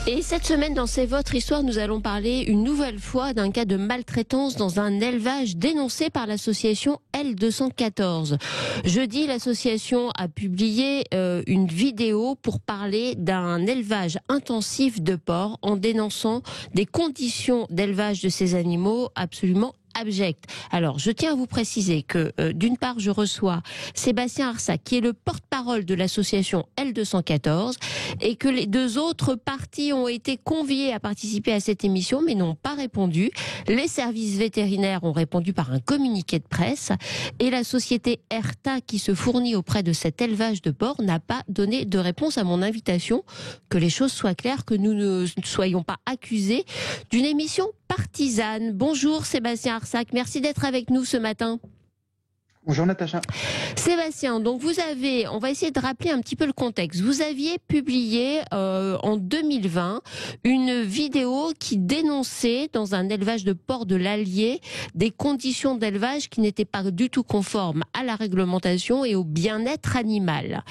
Et cette semaine, dans C'est votre histoire, nous allons parler une nouvelle fois d'un cas de maltraitance dans un élevage dénoncé par l'association L214. Jeudi, l'association a publié une vidéo pour parler d'un élevage intensif de porcs en dénonçant des conditions d'élevage de ces animaux absolument abjecte. Alors, je tiens à vous préciser que, d'une part, je reçois Sébastien Arsac, qui est le porte-parole de l'association L214, et que les deux autres parties ont été conviées à participer à cette émission, mais n'ont pas répondu. Les services vétérinaires ont répondu par un communiqué de presse, et la société Erta, qui se fournit auprès de cet élevage de porcs, n'a pas donné de réponse à mon invitation. Que les choses soient claires, que nous ne soyons pas accusés d'une émission partisane. Bonjour Sébastien Arsac, merci d'être avec nous ce matin. Bonjour Natacha. Sébastien, donc on va essayer de rappeler un petit peu le contexte. Vous aviez publié en 2020 une vidéo qui dénonçait dans un élevage de porcs de l'Allier des conditions d'élevage qui n'étaient pas du tout conformes à la réglementation et au bien-être animal.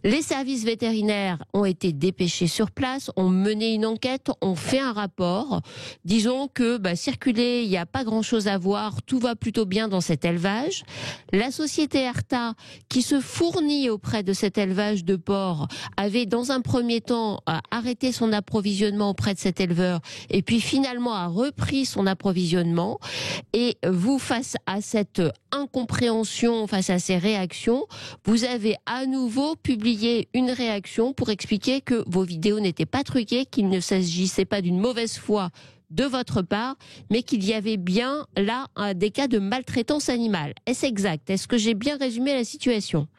Les services vétérinaires ont été dépêchés sur place, ont mené une enquête, ont fait un rapport. Disons que circuler, il n'y a pas grand-chose à voir, tout va plutôt bien dans cet élevage. La société Erta, qui se fournit auprès de cet élevage de porcs, avait dans un premier temps arrêté son approvisionnement auprès de cet éleveur et puis finalement a repris son approvisionnement. Et vous, face à cette incompréhension, face à ces réactions, vous avez à nouveau publié une réaction pour expliquer que vos vidéos n'étaient pas truquées, qu'il ne s'agissait pas d'une mauvaise foi de votre part, mais qu'il y avait bien là des cas de maltraitance animale. Est-ce exact? Est-ce que j'ai bien résumé la situation?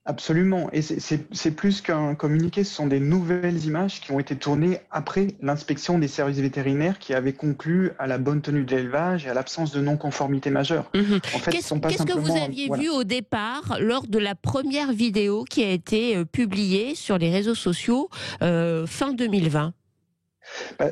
Absolument. Et c'est plus qu'un communiqué, ce sont des nouvelles images qui ont été tournées après l'inspection des services vétérinaires qui avait conclu à la bonne tenue de l'élevage et à l'absence de non-conformité majeure. En fait, Qu'est-ce que vous aviez vu au départ lors de la première vidéo qui a été publiée sur les réseaux sociaux fin 2020?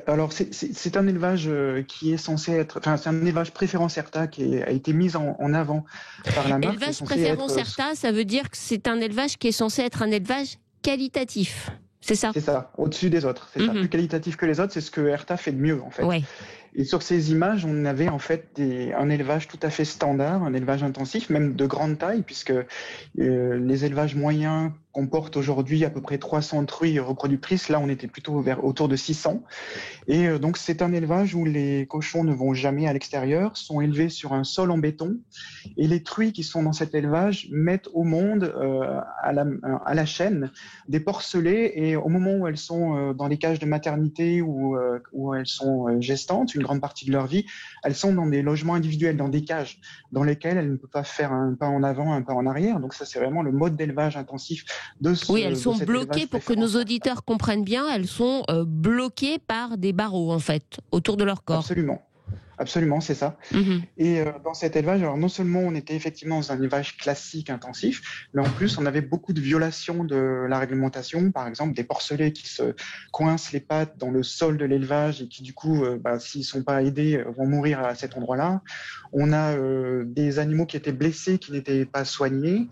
Alors, c'est un élevage qui est censé être... Enfin, c'est un élevage préférence Erta qui a été mis en avant par la marque. Élevage préférence Erta, ça veut dire que c'est un élevage qui est censé être un élevage qualitatif. C'est ça? C'est ça, au-dessus des autres. C'est ça, plus qualitatif que les autres, c'est ce que Erta fait de mieux, en fait. Ouais. Et sur ces images, on avait en fait un élevage tout à fait standard, un élevage intensif, même de grande taille, puisque les élevages moyens comportent aujourd'hui à peu près 300 truies reproductrices. Là, on était plutôt autour de 600. Et donc, c'est un élevage où les cochons ne vont jamais à l'extérieur, sont élevés sur un sol en béton. Et les truies qui sont dans cet élevage mettent au monde, à la chaîne, des porcelets. Et au moment où elles sont dans les cages de maternité ou où elles sont gestantes, une grande partie de leur vie, elles sont dans des logements individuels, dans des cages, dans lesquelles elles ne peuvent pas faire un pas en avant, un pas en arrière. Donc ça, c'est vraiment le mode d'élevage intensif de ce. Oui, elles sont bloquées, pour que nos auditeurs comprennent bien, elles sont bloquées par des barreaux, en fait, autour de leur corps. Absolument. Absolument, c'est ça. Et dans cet élevage, alors non seulement on était effectivement dans un élevage classique intensif, mais en plus on avait beaucoup de violations de la réglementation, par exemple des porcelets qui se coincent les pattes dans le sol de l'élevage et qui du coup, s'ils sont pas aidés, vont mourir à cet endroit-là. On a des animaux qui étaient blessés, qui n'étaient pas soignés,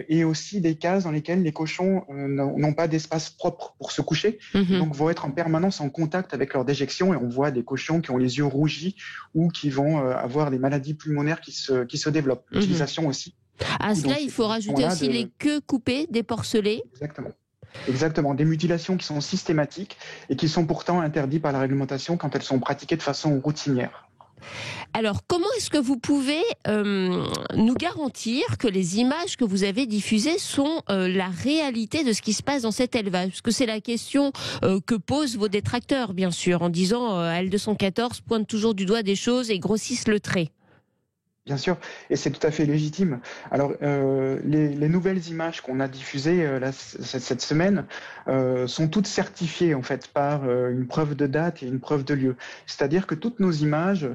et aussi des cases dans lesquelles les cochons n'ont pas d'espace propre pour se coucher, donc vont être en permanence en contact avec leur déjection, et on voit des cochons qui ont les yeux rougis ou qui vont avoir des maladies pulmonaires qui se développent. L'utilisation aussi. À cela, il faut rajouter aussi les queues coupées des porcelets. Exactement, des mutilations qui sont systématiques et qui sont pourtant interdites par la réglementation quand elles sont pratiquées de façon routinière. Alors, comment est-ce que vous pouvez nous garantir que les images que vous avez diffusées sont la réalité de ce qui se passe dans cet élevage? Parce que c'est la question que posent vos détracteurs, bien sûr, en disant L214 pointe toujours du doigt des choses et grossissent le trait. Bien sûr, et c'est tout à fait légitime. Alors, les nouvelles images qu'on a diffusées cette semaine sont toutes certifiées en fait par une preuve de date et une preuve de lieu. C'est-à-dire que toutes nos images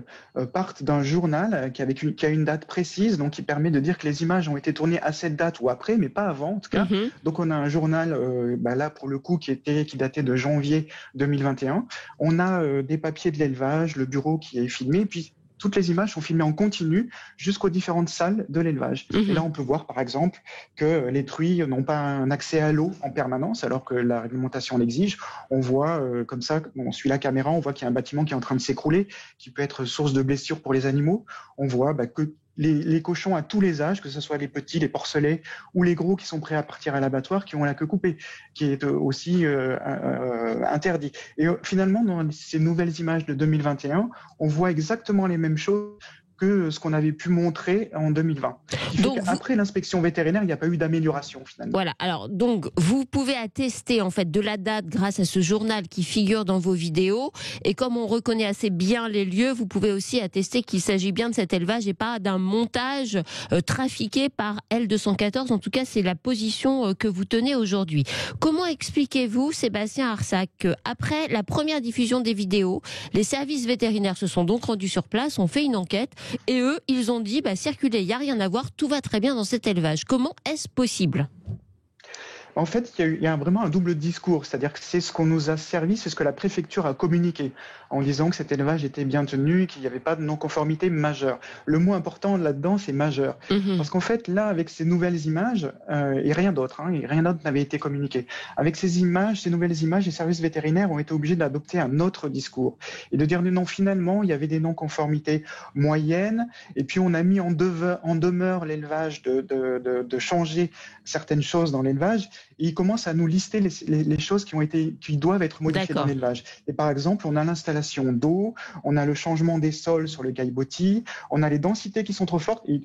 partent d'un journal qui a une date précise, donc qui permet de dire que les images ont été tournées à cette date ou après, mais pas avant en tout cas. Donc, on a un journal là pour le coup qui datait de janvier 2021. On a des papiers de l'élevage, le bureau qui est filmé, puis toutes les images sont filmées en continu jusqu'aux différentes salles de l'élevage. Et là, on peut voir, par exemple, que les truies n'ont pas un accès à l'eau en permanence, alors que la réglementation l'exige. On voit, comme ça, on suit la caméra, on voit qu'il y a un bâtiment qui est en train de s'écrouler, qui peut être source de blessures pour les animaux. On voit que les cochons à tous les âges, que ce soit les petits, les porcelets ou les gros qui sont prêts à partir à l'abattoir, qui ont la queue coupée, qui est aussi interdit. Et finalement, dans ces nouvelles images de 2021, on voit exactement les mêmes choses que ce qu'on avait pu montrer en 2020. Donc, après l'inspection vétérinaire, il n'y a pas eu d'amélioration finalement. Voilà, alors donc vous pouvez attester en fait de la date grâce à ce journal qui figure dans vos vidéos, et comme on reconnaît assez bien les lieux, vous pouvez aussi attester qu'il s'agit bien de cet élevage et pas d'un montage trafiqué par L214. En tout cas, c'est la position que vous tenez aujourd'hui. Comment expliquez-vous, Sébastien Arsac, qu'après la première diffusion des vidéos, les services vétérinaires se sont donc rendus sur place, ont fait une enquête, et eux, ils ont dit, circulez, il n'y a rien à voir, tout va très bien dans cet élevage. Comment est-ce possible ? En fait, il y a vraiment un double discours, c'est-à-dire que c'est ce qu'on nous a servi, c'est ce que la préfecture a communiqué, en disant que cet élevage était bien tenu, qu'il n'y avait pas de non-conformité majeure. Le mot important là-dedans, c'est majeur. Parce qu'en fait, là, avec ces nouvelles images, et rien d'autre, rien d'autre n'avait été communiqué. Avec ces images, ces nouvelles images, les services vétérinaires ont été obligés d'adopter un autre discours et de dire non, finalement, il y avait des non-conformités moyennes, et puis on a mis en demeure l'élevage de changer certaines choses dans l'élevage. Et ils commencent à nous lister les choses qui doivent être modifiées dans l'élevage. Et par exemple, on a l'installation d'eau, on a le changement des sols sur le caillebotis, on a les densités qui sont trop fortes. Et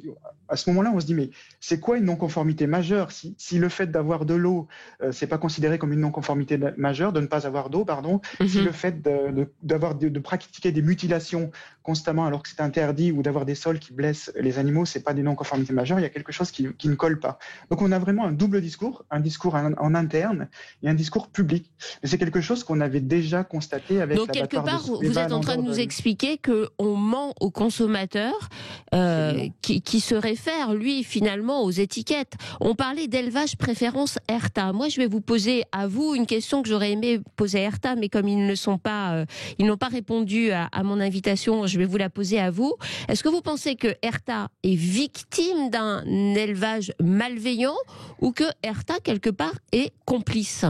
à ce moment-là, on se dit, mais c'est quoi une non-conformité majeure ? Si le fait d'avoir de l'eau, c'est pas considéré comme une non-conformité majeure, de ne pas avoir d'eau, pardon, si le fait de pratiquer des mutilations constamment alors que c'est interdit, ou d'avoir des sols qui blessent les animaux, c'est pas des non-conformités majeures, il y a quelque chose qui ne colle pas. Donc on a vraiment un double discours, un discours en interne et un discours public. Mais c'est quelque chose qu'on avait déjà constaté avec donc quelque part, vous êtes en train de nous expliquer qu'on ment au consommateur qui se réfère, lui, finalement, aux étiquettes. On parlait d'élevage préférence ERTA. Moi, je vais vous poser à vous une question que j'aurais aimé poser à ERTA, mais comme ils n'ont pas répondu à mon invitation, je vais vous la poser à vous. Est-ce que vous pensez que ERTA est victime d'un élevage malveillant, ou que ERTA, quelque part, est complice ?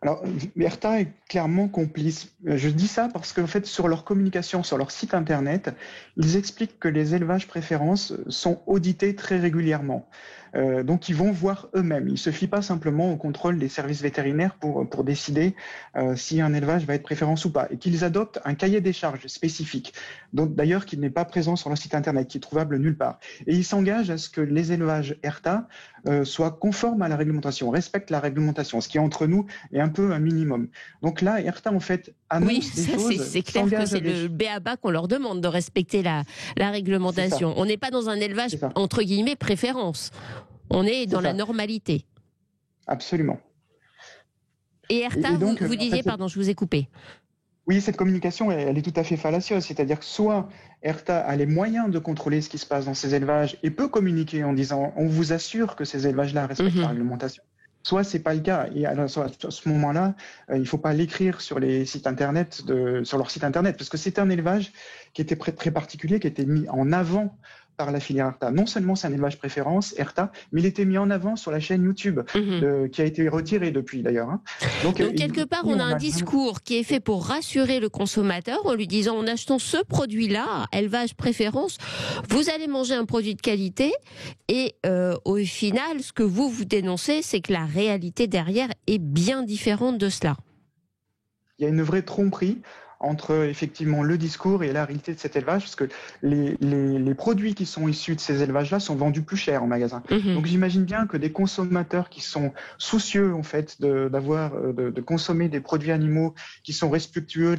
Alors, ERTA est clairement complice. Je dis ça parce qu'en fait, sur leur communication, sur leur site internet, ils expliquent que les élevages préférences sont audités très régulièrement. Donc, ils vont voir eux-mêmes. Il ne se fie pas simplement au contrôle des services vétérinaires pour décider si un élevage va être préférence ou pas. Et qu'ils adoptent un cahier des charges spécifique, d'ailleurs qui n'est pas présent sur leur site internet, qui est trouvable nulle part. Et ils s'engagent à ce que les élevages ERTA soient conformes à la réglementation, respectent la réglementation, ce qui entre nous est un peu un minimum. Donc là, ERTA, en fait, annonce des choses. C'est clair que c'est le b.a.-ba qu'on leur demande de respecter la réglementation. On n'est pas dans un élevage, entre guillemets, préférence. On est dans la normalité. Absolument. Et ERTA, donc, vous disiez, pardon, je vous ai coupé. Oui, cette communication, elle est tout à fait fallacieuse. C'est-à-dire que soit ERTA a les moyens de contrôler ce qui se passe dans ces élevages et peut communiquer en disant « on vous assure que ces élevages-là respectent la réglementation », soit c'est pas le cas. Et alors, à ce moment-là, il faut pas l'écrire sur les sites internet, sur leur site internet, parce que c'est un élevage qui était très particulier, qui était mis en avant par la filière ERTA. Non seulement c'est un élevage préférence ERTA, mais il était mis en avant sur la chaîne YouTube, qui a été retirée depuis d'ailleurs. Donc quelque part, on a un discours qui est fait pour rassurer le consommateur en lui disant, en achetant ce produit-là, élevage préférence, vous allez manger un produit de qualité, et au final, ce que vous dénoncez, c'est que la réalité derrière est bien différente de cela. Il y a une vraie tromperie entre effectivement le discours et la réalité de cet élevage, parce que les produits qui sont issus de ces élevages-là sont vendus plus cher en magasin. Donc j'imagine bien que des consommateurs qui sont soucieux en fait de consommer des produits animaux qui sont respectueux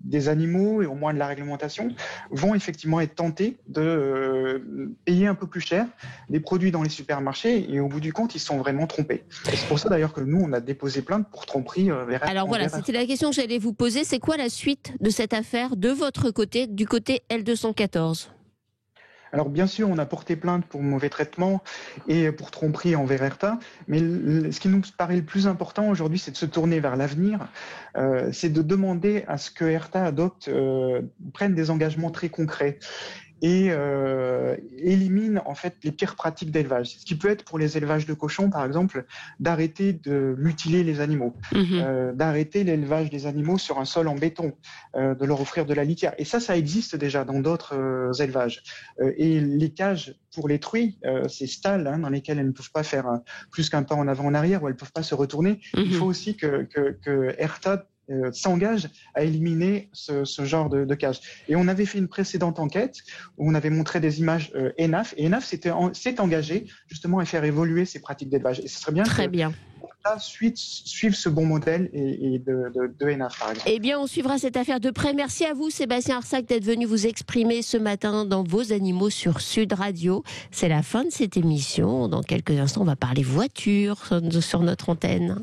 des animaux et au moins de la réglementation, vont effectivement être tentés de payer un peu plus cher des produits dans les supermarchés, et au bout du compte ils sont vraiment trompés. Et c'est pour ça d'ailleurs que nous on a déposé plainte pour tromperie. Alors voilà, c'était la question que j'allais vous poser. C'est quoi la suite de cette affaire de votre côté, du côté L214 ? Alors bien sûr, on a porté plainte pour mauvais traitement et pour tromperie envers Herta, mais ce qui nous paraît le plus important aujourd'hui, c'est de se tourner vers l'avenir, c'est de demander à ce que Herta adopte, prenne des engagements très concrets et élimine en fait les pires pratiques d'élevage. Ce qui peut être pour les élevages de cochons, par exemple, d'arrêter de mutiler les animaux, d'arrêter l'élevage des animaux sur un sol en béton, de leur offrir de la litière. Et ça existe déjà dans d'autres élevages. Et les cages pour les truies, ces stalles dans lesquelles elles ne peuvent pas faire plus qu'un pas en avant en arrière, où elles ne peuvent pas se retourner, il faut aussi que Herta s'engage à éliminer ce genre de cage. Et on avait fait une précédente enquête où on avait montré des images ENAF, et ENAF s'est engagé justement à faire évoluer ces pratiques d'élevage. Et ce serait bien Très que bien. suivre ce bon modèle et de ENAF, par exemple. Eh bien, on suivra cette affaire de près. Merci à vous, Sébastien Arsac, d'être venu vous exprimer ce matin dans Vos Animaux sur Sud Radio. C'est la fin de cette émission. Dans quelques instants, on va parler voiture sur notre antenne.